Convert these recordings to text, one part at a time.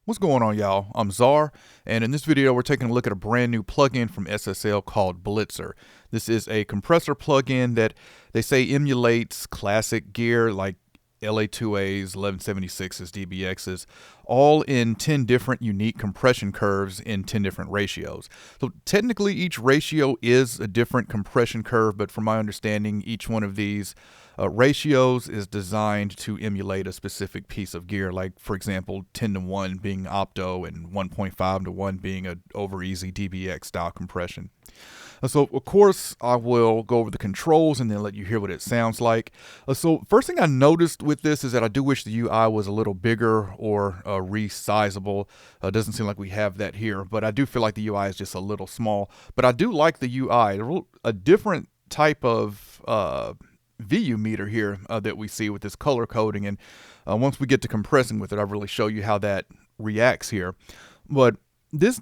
What's going on, y'all? I'm Czar, and in this video we're taking a look at a brand new plugin from SSL called Blitzer. This is a compressor plugin that they say emulates classic gear like LA2As, 1176s, DBXs, all in 10 different unique compression curves in 10 different ratios. So technically each ratio is a different compression curve, but from my understanding each one of these ratios is designed to emulate a specific piece of gear, like for example 10:1 being opto and 1.5:1 being a over easy DBX style compression. So of course I will go over the controls and then let you hear what it sounds like. So first thing I noticed with this is that I do wish the UI was a little bigger or resizable. Doesn't seem like we have that here, but I do feel like the UI is just a little small. But I do like the UI, a different type of VU meter here that we see with this color coding, and once we get to compressing with it, I'll really show you how that reacts here. But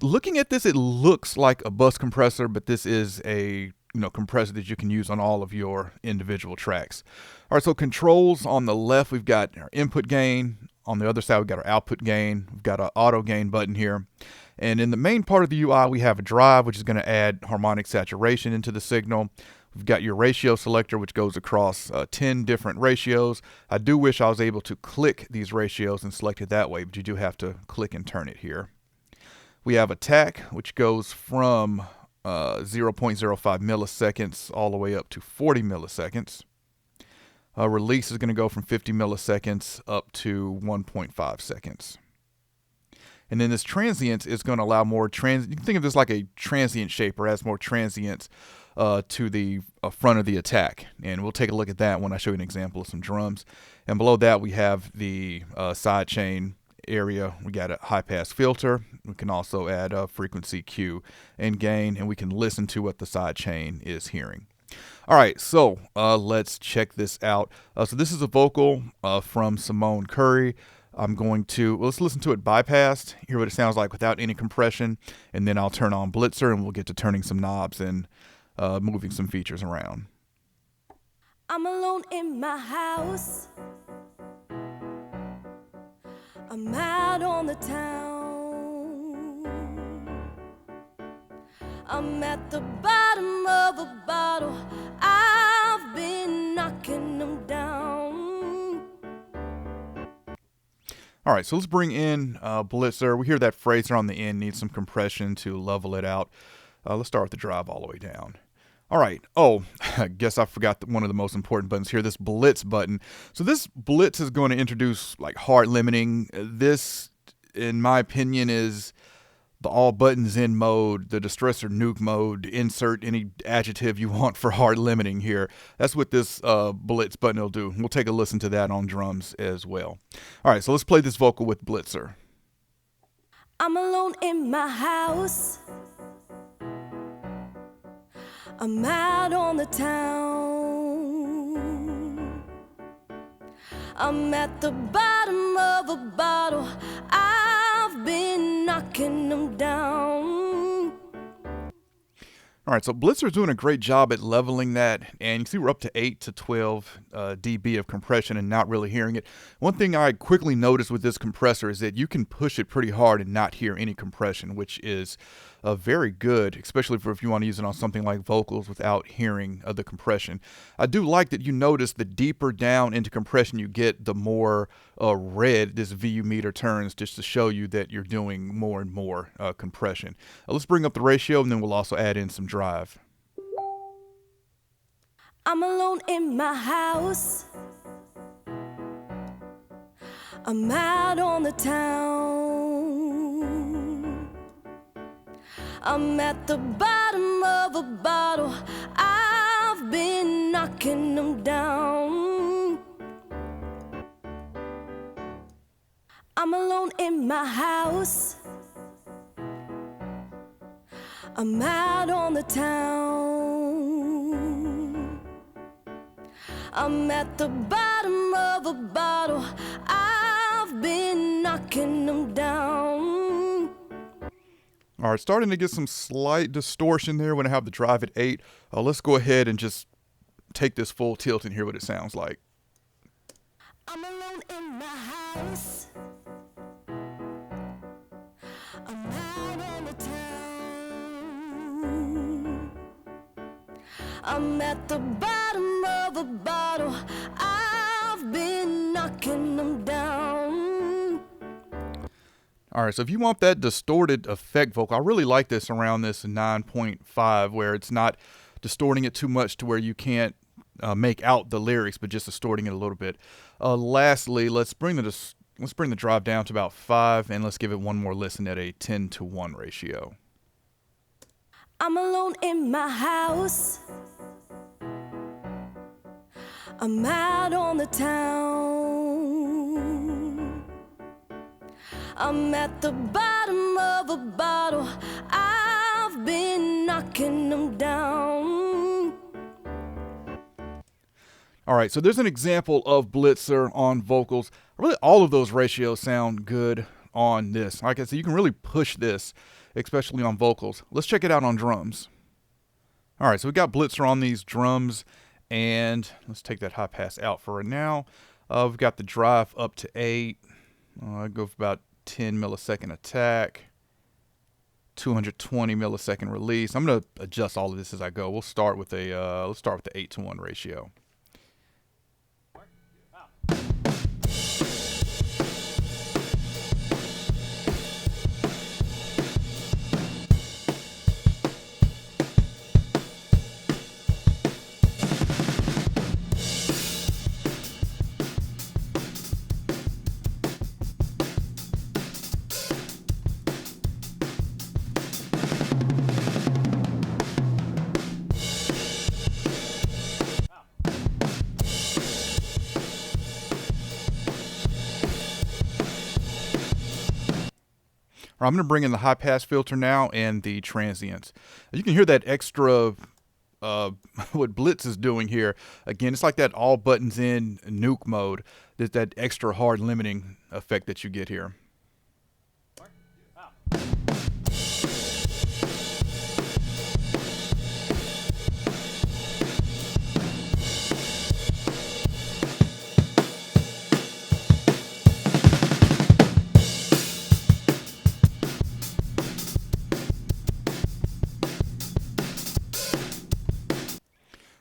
looking at this, it looks like a bus compressor, but this is a compressor that you can use on all of your individual tracks. All right, so controls on the left, we've got our input gain. On the other side, we've got our output gain. We've got an auto gain button here. And in the main part of the UI, we have a drive, which is going to add harmonic saturation into the signal. We've got your ratio selector, which goes across 10 different ratios. I do wish I was able to click these ratios and select it that way, but you do have to click and turn it here. We have attack, which goes from 0.05 milliseconds all the way up to 40 milliseconds. Release is going to go from 50 milliseconds up to 1.5 seconds. And then this transient is going to allow more you can think of this like a transient shaper, adds more transients to the front of the attack. And we'll take a look at that when I show you an example of some drums. And below that, we have the sidechain area. We got a high pass filter. We can also add a frequency Q and gain, and we can listen to what the sidechain is hearing. All right, so let's check this out. So this is a vocal from Simone Curry. Let's listen to it bypassed, hear what it sounds like without any compression, and then I'll turn on Blitzer and we'll get to turning some knobs and moving some features around. I'm alone in my house. I'm out on the town. I'm at the bottom of a bottle. I've been knocking them down. All right, so let's bring in Blitzer. We hear that phaser on the end needs some compression to level it out. Let's start with the drive all the way down. All right. Oh, I guess I forgot one of the most important buttons here, this Blitz button. So this Blitz is going to introduce like hard limiting. This, in my opinion, is the all buttons in mode, the distressor nuke mode. Insert any adjective you want for hard limiting here. That's what this Blitz button will do. We'll take a listen to that on drums as well. All right, so let's play this vocal with Blitzer. I'm alone in my house. I'm out on the town. I'm at the bottom of a bottle. I've been knocking them down. All right, so Blitzer's doing a great job at leveling that, and you can see we're up to 8 to 12 dB of compression and not really hearing it. One thing I quickly noticed with this compressor is that you can push it pretty hard and not hear any compression, which is very good, especially if you want to use it on something like vocals without hearing the compression. I do like that you notice the deeper down into compression you get, the more red this VU meter turns, just to show you that you're doing more and more compression. Let's bring up the ratio, and then we'll also add in some drive. I'm alone in my house. I'm out on the town. I'm at the bottom of a bottle. I've been knocking them down. I'm alone in my house. I'm out on the town. I'm at the bottom of a bottle. I've been knocking them down. All right, starting to get some slight distortion there when I have the drive at 8. Let's go ahead and just take this full tilt and hear what it sounds like. I'm alone in my house. I'm at the bottom of a bottle. I've been knocking them down. All right, so if you want that distorted effect vocal, I really like this around this 9.5 where it's not distorting it too much to where you can't make out the lyrics, but just distorting it a little bit. Lastly, let's bring the drive down to about 5, and let's give it one more listen at a 10-to-1 ratio. I'm alone in my house. I'm out on the town. I'm at the bottom of a bottle. I've been knocking them down. All right, so there's an example of Blitzer on vocals. Really, all of those ratios sound good on this. Like I said, you can really push this, especially on vocals. Let's check it out on drums. All right, so we got Blitzer on these drums, and let's take that high pass out for now. We've got the drive up to 8. I go for about 10 millisecond attack, 220 millisecond release. I'm going to adjust all of this as I go. We'll start with the 8-to-1 ratio. I'm going to bring in the high pass filter now and the transients. You can hear that extra, what Blitz is doing here. Again, it's like that all buttons in nuke mode. There's that extra hard limiting effect that you get here.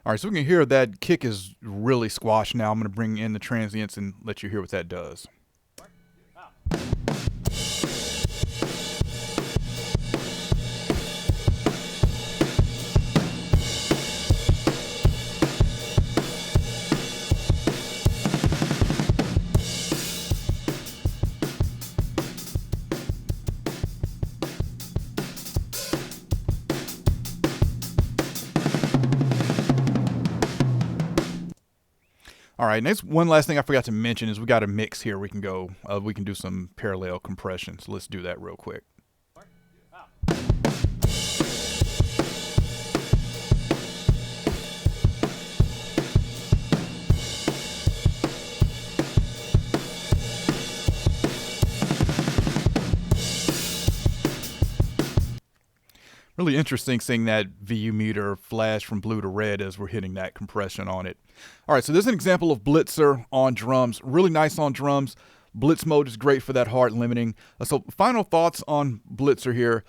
All right, so we can hear that kick is really squashed now. I'm going to bring in the transients and let you hear what that does. All right, next one last thing I forgot to mention is we got a mix here. We can do some parallel compression. So let's do that real quick. Really interesting seeing that VU meter flash from blue to red as we're hitting that compression on it. All right, so there's an example of Blitzer on drums. Really nice on drums. Blitz mode is great for that hard limiting. So final thoughts on Blitzer here.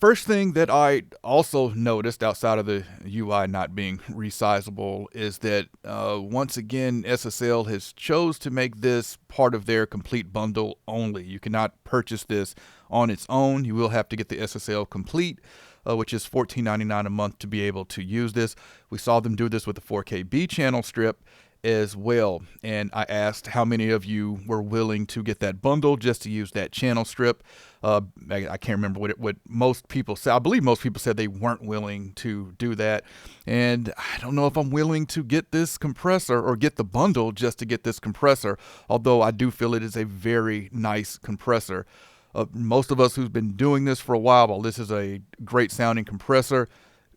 First thing that I also noticed outside of the UI not being resizable is that once again SSL has chose to make this part of their complete bundle only. You cannot purchase this on its own. You will have to get the SSL complete, which is $14.99 a month to be able to use this. We saw them do this with the 4K B channel strip as well, and I asked how many of you were willing to get that bundle just to use that channel strip. I can't remember what most people said. I believe most people said they weren't willing to do that, and I don't know if I'm willing to get this compressor or get the bundle just to get this compressor, although I do feel it is a very nice compressor. Most of us who've been doing this for a while this is a great sounding compressor,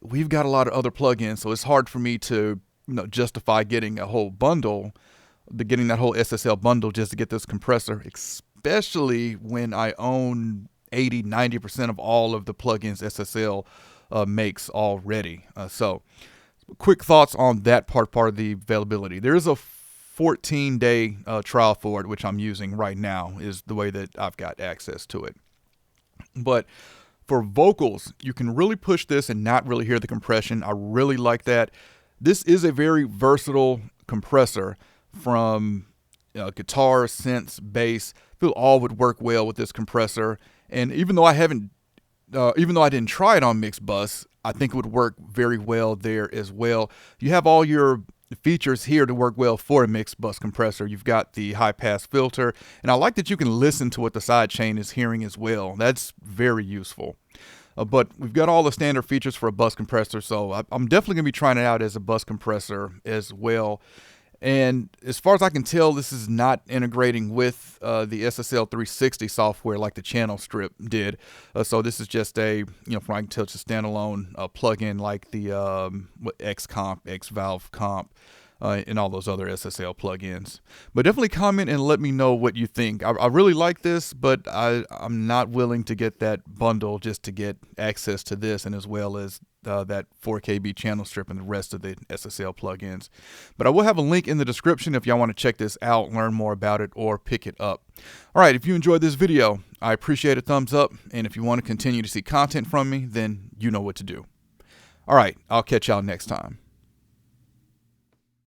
we've got a lot of other plugins, so it's hard for me to justify getting a whole bundle, getting that whole SSL bundle just to get this compressor, especially when I own 80-90% of all of the plugins SSL makes already. So quick thoughts on that part of the availability. There is a 14-day trial for it, which I'm using right now, is the way that I've got access to it. But for vocals, you can really push this and not really hear the compression. I really like that. This is a very versatile compressor from guitar, synths, bass. I feel all would work well with this compressor. And even though I didn't try it on mixed bus, I think it would work very well there as well. You have all your features here to work well for a mixed bus compressor. You've got the high pass filter, and I like that you can listen to what the sidechain is hearing as well. That's very useful. But we've got all the standard features for a bus compressor, so I'm definitely going to be trying it out as a bus compressor as well. And as far as I can tell, this is not integrating with the SSL 360 software like the channel strip did. So this is just a, from what I can tell, it's a standalone plugin like the Xcomp, Xvalve Comp, and all those other SSL plugins. But definitely comment and let me know what you think. I really like this, but I'm not willing to get that bundle just to get access to this, and as well as that 4KB channel strip and the rest of the SSL plugins. But I will have a link in the description if y'all want to check this out, learn more about it, or pick it up. All right, if you enjoyed this video, I appreciate a thumbs up, and if you want to continue to see content from me, then you know what to do. All right, I'll catch y'all next time.